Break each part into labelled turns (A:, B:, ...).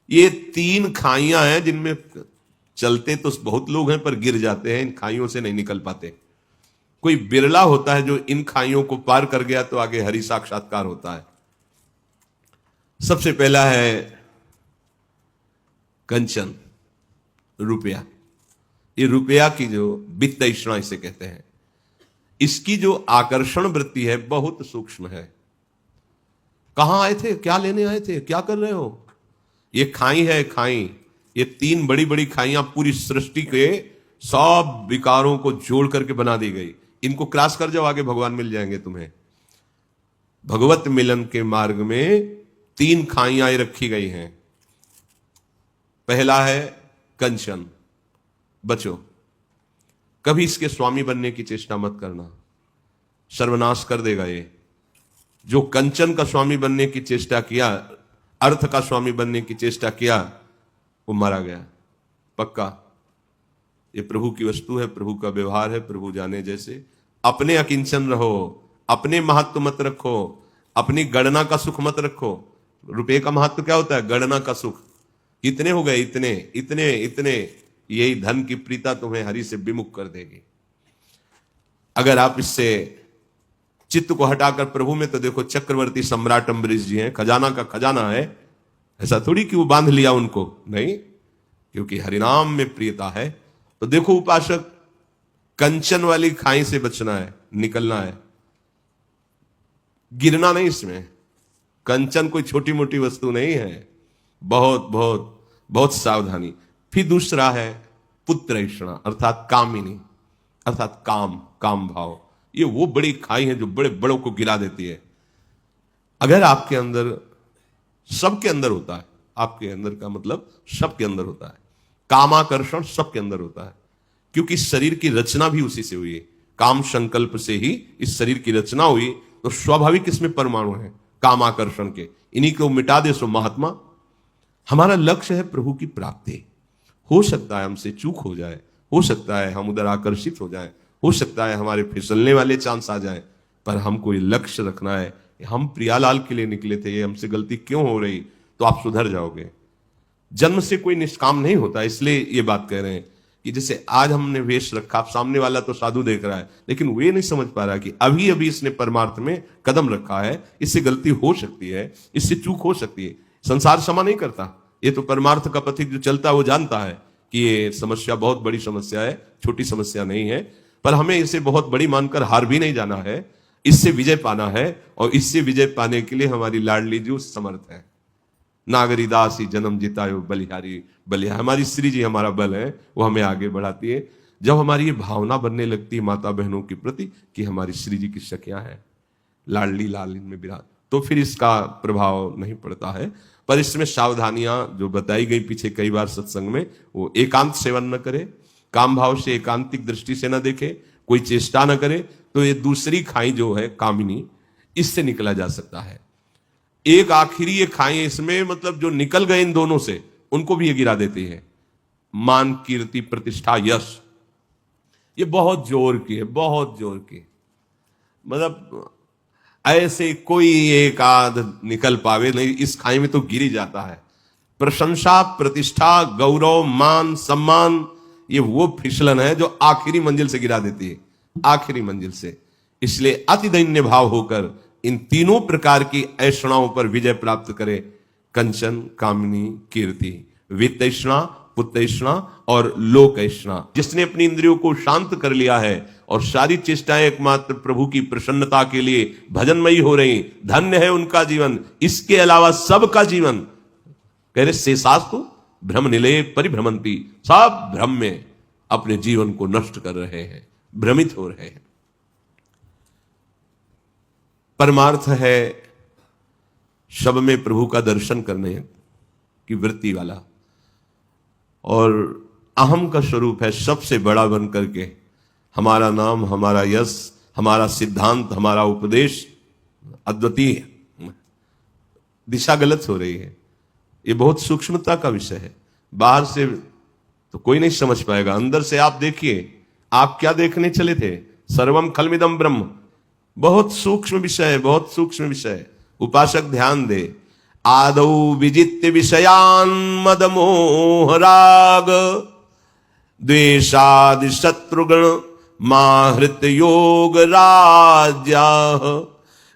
A: ये तीन खाइयां हैं जिनमें चलते तो बहुत लोग हैं पर गिर जाते हैं, इन खाइयों से नहीं निकल पाते। कोई बिरला होता है जो इन खाइयों को पार कर गया तो आगे हरि साक्षात्कार होता है। सबसे पहला है कंचन, रुपया। ये रुपया की जो वित्त तृष्णा इसे कहते हैं, इसकी जो आकर्षण वृत्ति है बहुत सूक्ष्म है। कहां आए थे, क्या लेने आए थे, क्या कर रहे हो? ये खाई है, खाई। ये तीन बड़ी बड़ी खाइयां पूरी सृष्टि के सब विकारों को जोड़ करके बना दी गई। इनको क्रॉस कर जाओ, आगे भगवान मिल जाएंगे तुम्हें। भगवत मिलन के मार्ग में तीन खाइयां रखी गई हैं। पहला है कंचन, बचो, कभी इसके स्वामी बनने की चेष्टा मत करना, सर्वनाश कर देगा ये। जो कंचन का स्वामी बनने की चेष्टा किया, अर्थ का स्वामी बनने की चेष्टा किया, वो मारा गया पक्का। ये प्रभु की वस्तु है, प्रभु का व्यवहार है, प्रभु जाने जैसे। अपने अकिंचन रहो, अपने महत्व मत रखो, अपनी गणना का सुख मत रखो। रुपए का महत्व क्या होता है? गणना का सुख। कितने हो गए, इतने इतने इतने, यही धन की प्रीता तुम्हें हरि से विमुख कर देगी। अगर आप इससे चित्त को हटाकर प्रभु में, तो देखो चक्रवर्ती सम्राट अम्बरीश जी हैं, खजाना का खजाना है। ऐसा थोड़ी कि वो बांध लिया उनको, नहीं, क्योंकि हरिनाम में प्रियता है। तो देखो उपासक, कंचन वाली खाई से बचना है, निकलना है, गिरना नहीं इसमें। कंचन कोई छोटी मोटी वस्तु नहीं है, बहुत बहुत बहुत सावधानी। फिर दूसरा है पुत्रैषणा, अर्थात कामिनी, अर्थात काम, काम भाव। ये वो बड़ी खाई है जो बड़े बड़ों को गिरा देती है। अगर आपके अंदर, सबके अंदर होता है, आपके अंदर का मतलब सबके अंदर होता है, कामाकर्षण सबके अंदर होता है, क्योंकि शरीर की रचना भी उसी से हुई है। काम संकल्प से ही इस शरीर की रचना हुई, तो स्वाभाविक इसमें परमाणु है कामाकर्षण के। इन्हीं को मिटा दे सो महात्मा। हमारा लक्ष्य है प्रभु की प्राप्ति। हो सकता है हमसे चूक हो जाए, हो सकता है हम उधर आकर्षित हो जाए, हो सकता है हमारे फिसलने वाले चांस आ जाए, पर हमको ये लक्ष्य रखना है, हम प्रियालाल के लिए निकले थे, ये हमसे गलती क्यों हो रही, तो आप सुधर जाओगे। जन्म से कोई निष्काम नहीं होता, इसलिए ये बात कह रहे हैं कि जैसे आज हमने वेश रखा, आप सामने वाला तो साधु देख रहा है, लेकिन वो ये नहीं समझ पा रहा कि अभी अभी इसने परमार्थ में कदम रखा है, इससे गलती हो सकती है, इससे चूक हो सकती है। संसार क्षमा नहीं करता, ये तो परमार्थ का पथिक जो चलता है वो जानता है कि ये समस्या बहुत बड़ी समस्या है, छोटी समस्या नहीं है। पर हमें इसे बहुत बड़ी मानकर हार भी नहीं जाना है, इससे विजय पाना है। और इससे विजय पाने के लिए हमारी लाडली जी समर्थ है। नागरी दास ही जन्म जितायो बलिहारी बलिहारी, हमारी श्री जी हमारा बल है, वो हमें आगे बढ़ाती है। जब हमारी ये भावना बनने लगती है माता बहनों के प्रति कि हमारी श्री जी की सखियां हैं, लाडली लाल इनमें विराज, तो फिर इसका प्रभाव नहीं पड़ता है। पर इसमें सावधानियां जो बताई गई पीछे कई बार सत्संग में, वो एकांत सेवन न करे, काम भाव से एकांतिक दृष्टि से न देखे, कोई चेष्टा न करे, तो ये दूसरी खाई जो है कामिनी, इससे निकला जा सकता है। एक आखिरी ये खाई इसमें, मतलब जो निकल गए इन दोनों से, उनको भी ये गिरा देती है। मान, कीर्ति, प्रतिष्ठा, यश, ये बहुत जोर की है, बहुत जोर की। मतलब ऐसे कोई एक आध निकल पावे नहीं, इस खाई में तो गिर ही जाता है। प्रशंसा, प्रतिष्ठा, गौरव, मान, सम्मान, ये वो फिसलन है जो आखिरी मंजिल से गिरा देती है, आखिरी मंजिल से। इसलिए अति दैन्य भाव होकर इन तीनों प्रकार की ऐषणाओं पर विजय प्राप्त करे। कंचन, कामिनी, कीर्ति, वित्तैषणा, पुत्रैषणा और लोकैषणा। जिसने अपनी इंद्रियों को शांत कर लिया है और सारी चेष्टाएं एकमात्र प्रभु की प्रसन्नता के लिए भजनमयी हो रही, धन्य है उनका जीवन। इसके अलावा सबका जीवन, कह रहे शेषास्तु भ्रम निलये परिभ्रमंती, सब भ्रम में अपने जीवन को नष्ट कर रहे हैं, भ्रमित हो रहे हैं। परमार्थ है शब में प्रभु का दर्शन करने की वृत्ति वाला, और अहम का स्वरूप है सबसे बड़ा बन करके हमारा नाम, हमारा यश, हमारा सिद्धांत, हमारा उपदेश अद्वितीय। दिशा गलत हो रही है, ये बहुत सूक्ष्मता का विषय है। बाहर से तो कोई नहीं समझ पाएगा, अंदर से आप देखिए, आप क्या देखने चले थे? सर्वम खलमिदम ब्रह्म। बहुत सूक्ष्म विषय है, बहुत सूक्ष्म विषय है। उपासक ध्यान दे। आदौ विजित्य विषयान् मदमोह राग द्वेषादि शत्रुगण माहृत योग राज्याः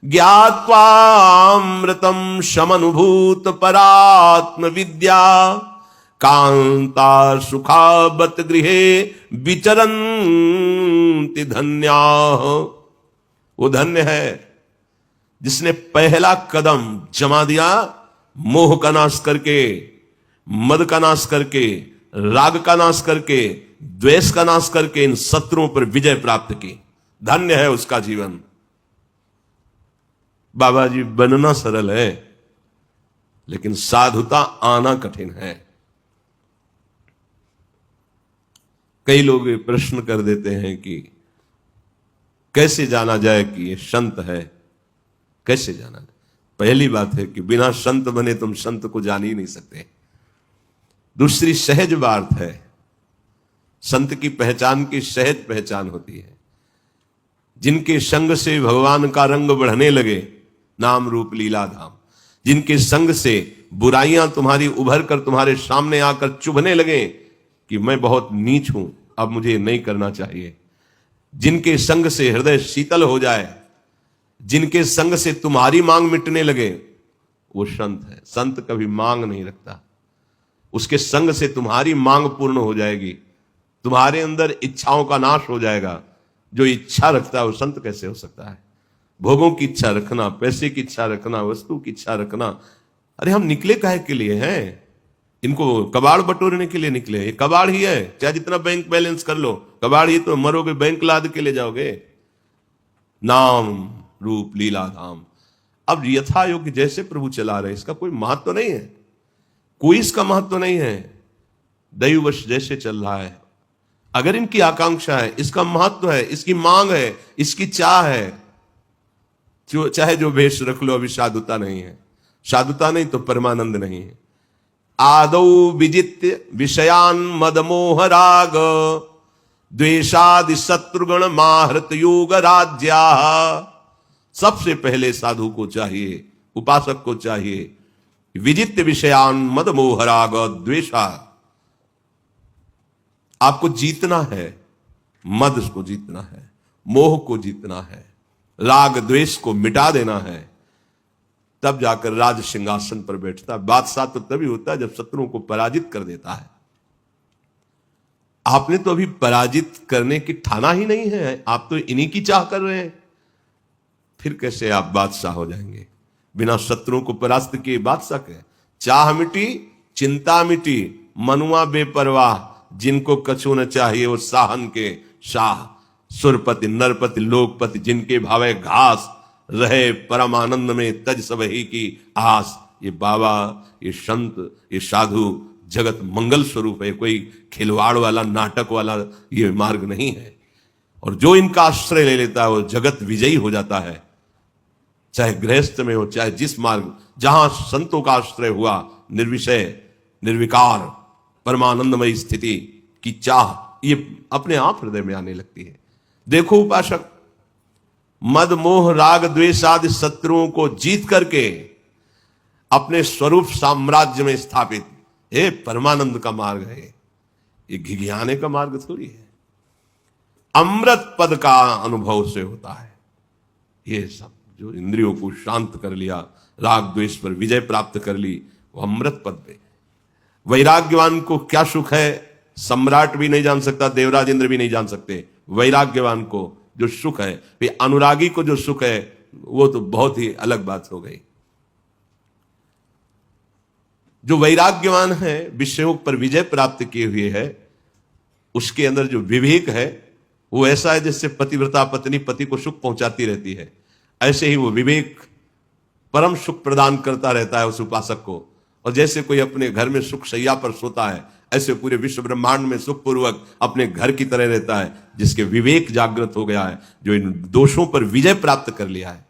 A: ज्ञात्वामृतं शमनुभूत परात्म विद्या कांता सुखावत गृहे विचरन्ति धन्याः। वो धन्य है जिसने पहला कदम जमा दिया, मोह का नाश करके, मद का नाश करके, राग का नाश करके, द्वेष का नाश करके इन शत्रुओं पर विजय प्राप्त की। धन्य है उसका जीवन। बाबा जी, बनना सरल है लेकिन साधुता आना कठिन है। कई लोग प्रश्न कर देते हैं कि कैसे जाना जाए कि ये संत है, कैसे जाना जाए? पहली बात है कि बिना संत बने तुम संत को जान ही नहीं सकते। दूसरी सहज बात है, संत की पहचान की सहज पहचान होती है। जिनके संग से भगवान का रंग बढ़ने लगे, नाम रूप लीला धाम, जिनके संग से बुराइयां तुम्हारी उभर कर तुम्हारे सामने आकर चुभने लगे कि मैं बहुत नीच हूं, अब मुझे नहीं करना चाहिए, जिनके संग से हृदय शीतल हो जाए, जिनके संग से तुम्हारी मांग मिटने लगे, वो संत है। संत कभी मांग नहीं रखता, उसके संग से तुम्हारी मांग पूर्ण हो जाएगी, तुम्हारे अंदर इच्छाओं का नाश हो जाएगा। जो इच्छा रखता है वो संत कैसे हो सकता है? भोगों की इच्छा रखना, पैसे की इच्छा रखना, वस्तु की इच्छा रखना, अरे हम निकले काहे के लिए हैं? इनको कबाड़ बटोरने के लिए निकले। ये कबाड़ ही है, चाहे जितना बैंक बैलेंस कर लो, कबाड़ ही तो, मरोगे बैंक लाद के ले जाओगे। नाम रूप लीला धाम। अब यथा योग्य जैसे प्रभु चला रहे, इसका कोई महत्व नहीं है, कोई इसका महत्व नहीं है। दैववश जैसे चल रहा है, अगर इनकी आकांक्षा है, इसका महत्व है, इसकी मांग है, इसकी चाह है, चाहे जो भेष रख लो, अभी साधुता नहीं है। साधुता नहीं तो परमानंद नहीं है। आदौ विजित्य विषयान मदमोह राग द्वेषादि शत्रुगण माहृत योग राज्या। सबसे पहले साधु को चाहिए, उपासक को चाहिए, विजित्य विषयान मदमोह राग द्वेषा। आपको जीतना है, मद को जीतना है, मोह को जीतना है, राग द्वेष को मिटा देना है, तब जाकर राज सिंहासन पर बैठता है। बादशाह तो तभी होता है जब शत्रुओं को पराजित कर देता है। आपने तो अभी पराजित करने की ठाना ही नहीं है, आप तो इन्हीं की चाह कर रहे हैं, फिर कैसे आप बादशाह हो जाएंगे? बिना शत्रुओं को परास्त किए बादशाह के? चाह मिटी, चिंता मिटी, मनुआ बेपरवाह, जिनको कछु न चाहिए वो साहन के शाह। सुरपति नरपति लोकपति, जिनके भावे घास रहे परम आनंद में तज सबही की आस। ये बाबा, ये संत, ये साधु जगत मंगल स्वरूप है, कोई खिलवाड़ वाला नाटक वाला ये मार्ग नहीं है। और जो इनका आश्रय ले लेता है वो जगत विजयी हो जाता है, चाहे गृहस्थ में हो, चाहे जिस मार्ग, जहां संतों का आश्रय हुआ, निर्विषय निर्विकार परमानंदमय स्थिति की चाह ये अपने आप हृदय में आने लगती है। देखो उपासक, मद मोह राग द्वेष आदि शत्रुओं को जीत करके अपने स्वरूप साम्राज्य में स्थापित, ये परमानंद का मार्ग है, ये घिघियाने का मार्ग थोड़ी है। अमृत पद का अनुभव से होता है ये सब। जो इंद्रियों को शांत कर लिया, राग द्वेष पर विजय प्राप्त कर ली, वो अमृत पद पे। वैराग्यवान को क्या सुख है, सम्राट भी नहीं जान सकता, देवराज इंद्र भी नहीं जान सकते। वैराग्यवान को जो सुख है, फिर अनुरागी को जो सुख है, वो तो बहुत ही अलग बात हो गई। जो वैराग्यवान है, विषयों पर विजय प्राप्त किए हुए है, उसके अंदर जो विवेक है वो ऐसा है जैसे पतिव्रता पत्नी पति को सुख पहुंचाती रहती है, ऐसे ही वो विवेक परम सुख प्रदान करता रहता है उस उपासक को। और जैसे कोई अपने घर में सुख शैया पर सोता है, ऐसे पूरे विश्व ब्रह्मांड में सुखपूर्वक अपने घर की तरह रहता है, जिसके विवेक जागृत हो गया है, जो इन दोषों पर विजय प्राप्त कर लिया है।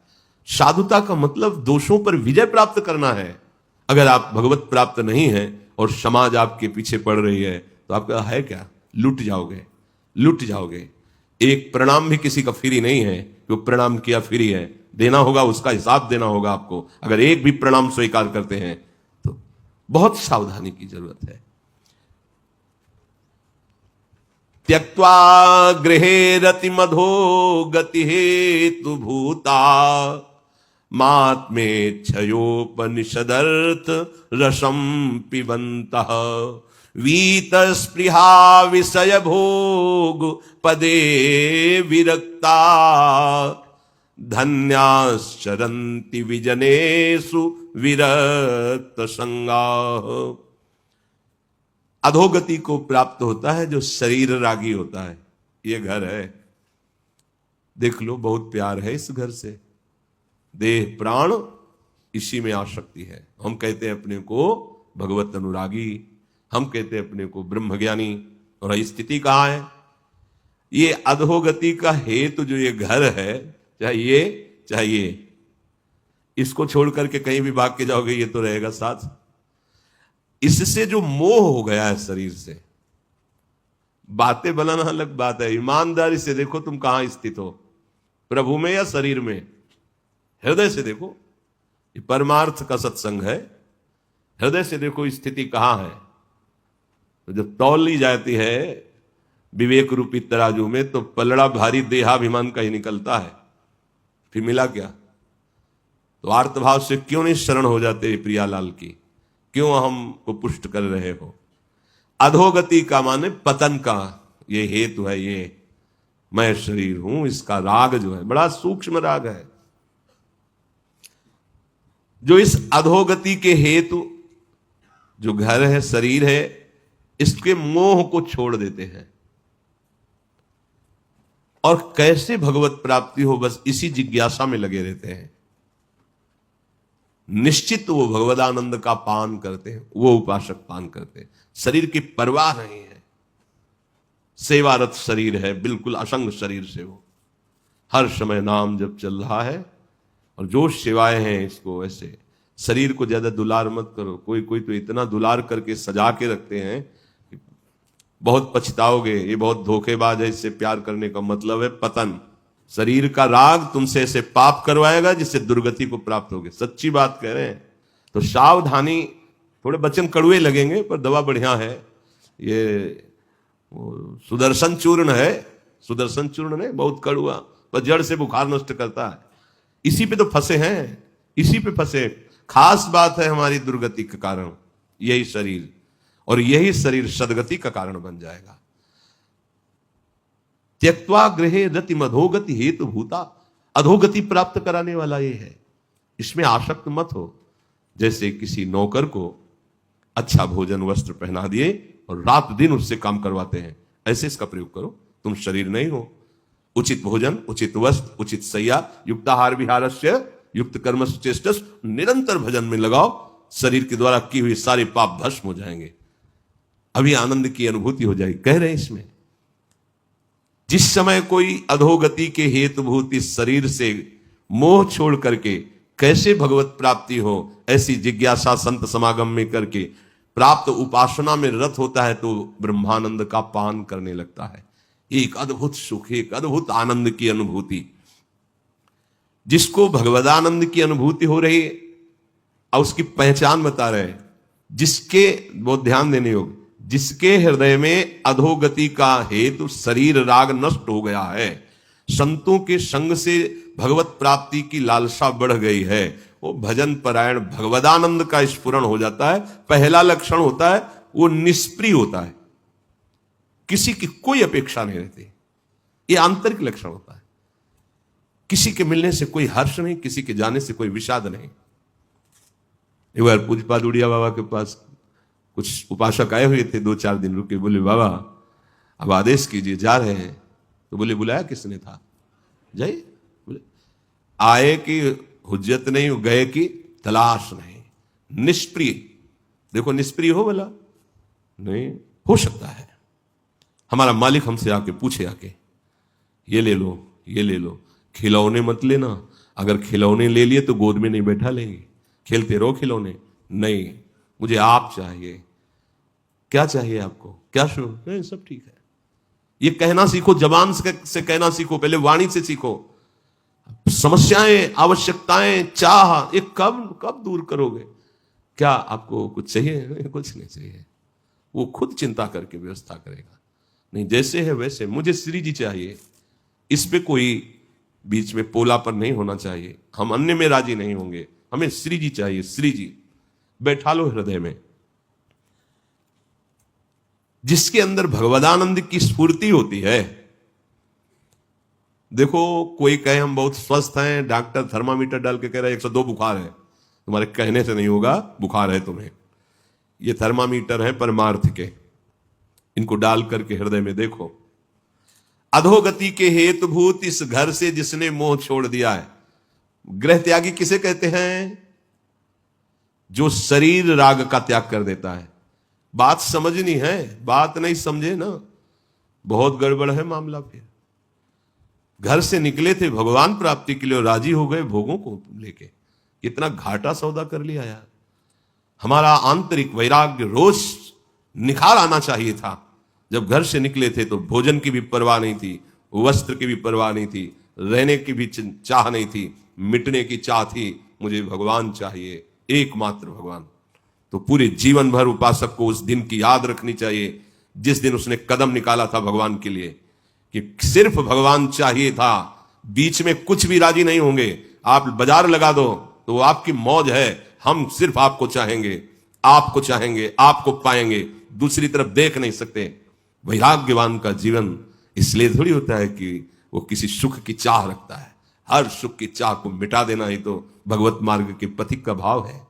A: साधुता का मतलब दोषों पर विजय प्राप्त करना है। अगर आप भगवत प्राप्त नहीं है और समाज आपके पीछे पड़ रही है, तो आपका है क्या? लुट जाओगे, लुट जाओगे। एक प्रणाम भी किसी का फ्री नहीं है, जो प्रणाम किया फ्री है, देना होगा, उसका हिसाब देना होगा आपको, अगर एक भी प्रणाम स्वीकार करते हैं तो बहुत सावधानी की जरूरत है। त्यक्त्वा गृहे रति मधो गति हेतु भूता मात्मेच्छयोपनिषदर्थ रसम पिबन्तः वीत स्पृहा विषय भोग पदे विरक्ता धन्याश्चरन्ति विजनेषु विरक्त संगा। अधोगति को प्राप्त होता है जो शरीर रागी होता है। ये घर है, देख लो, बहुत प्यार है इस घर से, देह प्राण इसी में आसक्ति है। हम कहते हैं अपने को भगवत अनुरागी, हम कहते हैं अपने को ब्रह्मज्ञानी, और स्थिति कहां है? ये अधोगति का हेतु जो ये घर है, चाहिए इसको छोड़ करके कहीं भी भाग के जाओगे ये तो रहेगा साथ। इससे जो मोह हो गया है शरीर से, बातें बनाना अलग बात है, ईमानदारी से देखो तुम कहां स्थित हो, प्रभु में या शरीर में? हृदय से देखो, ये परमार्थ का सत्संग है। हृदय से देखो स्थिति कहां है। तो जब तौल ली जाती है विवेक रूपी तराजू में, तो पलड़ा भारी देहाभिमान का ही निकलता है। फिर मिला क्या? तो आर्तभाव से क्यों नहीं शरण हो जाते प्रियालाल की? क्यों हमको पुष्ट कर रहे हो? अधोगति का माने पतन का ये हेतु है। ये मैं शरीर हूं, इसका राग जो है बड़ा सूक्ष्म राग है, जो इस अधोगति के हेतु जो घर है, शरीर है, इसके मोह को छोड़ देते हैं। और कैसे भगवत प्राप्ति हो, बस इसी जिज्ञासा में लगे रहते हैं। निश्चित वो भगवदानंद का पान करते हैं, वो उपासक पान करते हैं, शरीर की परवाह नहीं है। सेवारत शरीर है, बिल्कुल असंग शरीर से वो हर समय नाम जब चल रहा है। और जो सेवाएं हैं, इसको ऐसे शरीर को ज्यादा दुलार मत करो। कोई कोई तो इतना दुलार करके सजा के रखते हैं कि बहुत पछताओगे। ये बहुत धोखेबाज है। इससे प्यार करने का मतलब है पतन। शरीर का राग तुमसे ऐसे पाप करवाएगा जिससे दुर्गति को प्राप्त होगे। सच्ची बात कह रहे हैं। तो सावधानी, थोड़े वचन कड़ुए लगेंगे पर दवा बढ़िया है। ये सुदर्शन चूर्ण है, सुदर्शन चूर्ण नहीं, बहुत कड़ुआ, पर जड़ से बुखार नष्ट करता है। इसी पे तो फंसे हैं, इसी पे फंसे। खास बात है हमारी दुर्गति के कारण यही शरीर, और यही शरीर सदगति का कारण बन जाएगा। त्यक्त्वा गृहे रति मधोगति हेतु भूता, अधोगति प्राप्त कराने वाला ये है। इसमें आसक्त मत हो। जैसे किसी नौकर को अच्छा भोजन वस्त्र पहना दिए और रात दिन उससे काम करवाते हैं, ऐसे इसका प्रयोग करो। तुम शरीर नहीं हो। उचित भोजन, उचित वस्त्र, उचित शय्या, युक्ताहार विहारस्य युक्त कर्म चेष्टस, निरंतर भजन में लगाओ। शरीर के द्वारा की हुई सारे पाप भस्म हो जाएंगे। अभी आनंद की अनुभूति हो जाएगी। कह रहे हैं इसमें, जिस समय कोई अधोगति के हेतुभूत इस शरीर से मोह छोड़ करके कैसे भगवत प्राप्ति हो, ऐसी जिज्ञासा संत समागम में करके प्राप्त उपासना में रत होता है, तो ब्रह्मानंद का पान करने लगता है। एक अद्भुत सुख, एक अद्भुत आनंद की अनुभूति। जिसको भगवदानंद की अनुभूति हो रही है, और उसकी पहचान बता रहे हैं, जिसके, बहुत ध्यान देने योग्य, जिसके हृदय में अधोगति का हेतु शरीर राग नष्ट हो गया है, संतों के संग से भगवत प्राप्ति की लालसा बढ़ गई है, वो भजन परायण भगवदानंद का स्फुरण हो जाता है। पहला लक्षण होता है वो निष्प्रिय होता है, किसी की कोई अपेक्षा नहीं रहती। ये आंतरिक लक्षण होता है। किसी के मिलने से कोई हर्ष नहीं, किसी के जाने से कोई विषाद नहीं। एक बार पूजपाद उड़िया बाबा के पास कुछ उपासक आए हुए थे, 2-4 दिन रुके। बोले बाबा अब आदेश कीजिए, जा रहे हैं। तो बोले बुलाया किसने था? जाइए। बोले आए कि हुज्जत नहीं, गए कि तलाश नहीं। निष्प्रिय, देखो निष्प्रिय हो भला? नहीं हो सकता है। हमारा मालिक हमसे आके पूछे, आके ये ले लो, ये ले लो, खिलौने मत लेना। अगर खिलौने ले लिए तो गोद में नहीं बैठा लेंगे, खेलते रहो खिलौने। नहीं, मुझे आप चाहिए। क्या चाहिए आपको? क्या शुरू? नहीं, सब ठीक है। ये कहना सीखो, जबान से कहना सीखो, पहले वाणी से सीखो। समस्याएं, आवश्यकताएं, चाह, ये कब कब दूर करोगे? क्या आपको कुछ चाहिए? नहीं, कुछ नहीं चाहिए। वो खुद चिंता करके व्यवस्था करेगा। नहीं, जैसे है वैसे, मुझे श्री जी चाहिए, इस पे कोई बीच में पोलापन नहीं होना चाहिए। हम अन्य में राजी नहीं होंगे, हमें श्री जी चाहिए। श्री जी बैठा लो हृदय में। जिसके अंदर भगवदानंद की स्फूर्ति होती है। देखो, कोई कहे हम बहुत स्वस्थ हैं, डॉक्टर थर्मामीटर डाल के कह रहा है 102 बुखार है। तुम्हारे कहने से नहीं होगा, बुखार है तुम्हें। ये थर्मामीटर है परमार्थ के, इनको डाल करके हृदय में देखो। अधोगति के हेतुभूत इस घर से जिसने मोह छोड़ दिया है। गृह त्यागी किसे कहते हैं? जो शरीर राग का त्याग कर देता है। बात समझनी है, बात नहीं समझे ना, बहुत गड़बड़ है मामला। फिर घर से निकले थे भगवान प्राप्ति के लिए और राजी हो गए भोगों को लेके। इतना घाटा सौदा कर लिया यार। हमारा आंतरिक वैराग्य, रोष, निखार आना चाहिए था। जब घर से निकले थे तो भोजन की भी परवाह नहीं थी, वस्त्र की भी परवाह नहीं थी, रहने की भी चाह नहीं थी, मिटने की चाह थी। मुझे भगवान चाहिए, एकमात्र भगवान। तो पूरे जीवन भर उपासक को उस दिन की याद रखनी चाहिए जिस दिन उसने कदम निकाला था भगवान के लिए, कि सिर्फ भगवान चाहिए था, बीच में कुछ भी राजी नहीं होंगे। आप बाजार लगा दो तो वो आपकी मौज है, हम सिर्फ आपको चाहेंगे, आपको चाहेंगे, आपको पाएंगे, दूसरी तरफ देख नहीं सकते। वैराग्यवान का जीवन इसलिए थोड़ी होता है कि वो किसी सुख की चाह रखता है। हर सुख की चाह को मिटा देना ही तो भगवत मार्ग के पथिक का भाव है।